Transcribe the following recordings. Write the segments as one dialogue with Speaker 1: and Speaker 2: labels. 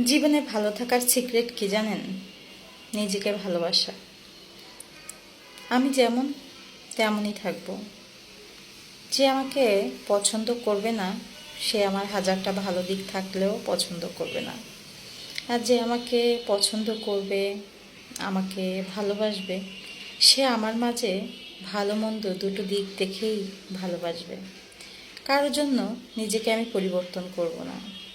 Speaker 1: জীবনে ভালো থাকার সিক্রেট কি জানেন? নিজেকে ভালোবাসা। আমি যেমন তেমনই থাকবো। যে আমাকে পছন্দ করবে না, সে আমার হাজারটা ভালো দিক থাকলেও পছন্দ করবে না। আর যে আমাকে পছন্দ করবে, আমাকে ভালোবাসবে, সে আমার মাঝে ভালো মন্দ দুটো দিক দেখেই ভালোবাসবে। কারোর জন্য নিজেকে আমি পরিবর্তন করব না।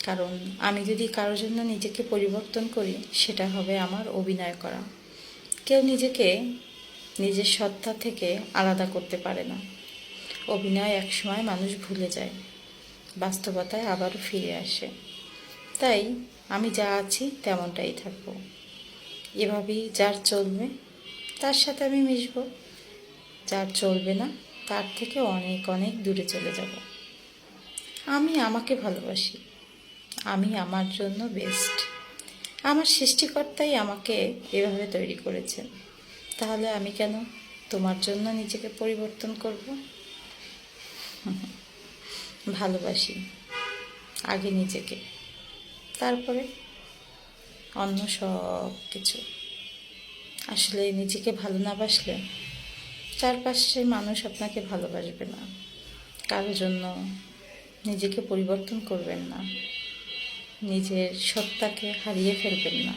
Speaker 1: কারণ আমি যদি কারোর জন্য নিজেকে পরিবর্তন করি, সেটা হবে আমার অভিনয় করা। কেউ নিজেকে নিজের সত্তা থেকে আলাদা করতে পারে না। অভিনয় একসময় মানুষ ভুলে যায়, বাস্তবতায় আবারও ফিরে আসে। তাই আমি যা আছি তেমনটাই থাকবো। এভাবেই যার চলবে তার সাথে আমি মিশব, যার চলবে না তার থেকে অনেক অনেক দূরে চলে যাব। আমি আমাকে ভালোবাসি। আমি আমার জন্য বেস্ট। আমার সৃষ্টিকর্তাই আমাকে এভাবে তৈরি করেছেন। তাহলে আমি কেন তোমার জন্য নিজেকে পরিবর্তন করব? ভালোবাসি আগে নিজেকে, তারপরে অন্য সব কিছু। আসলে নিজেকে ভালো না বাসলে চারপাশের মানুষ আপনাকে ভালোবাসবে না। কারোর জন্য নিজেকে পরিবর্তন করবেন না, নিজের সত্তাকে হারিয়ে ফেলবেন না।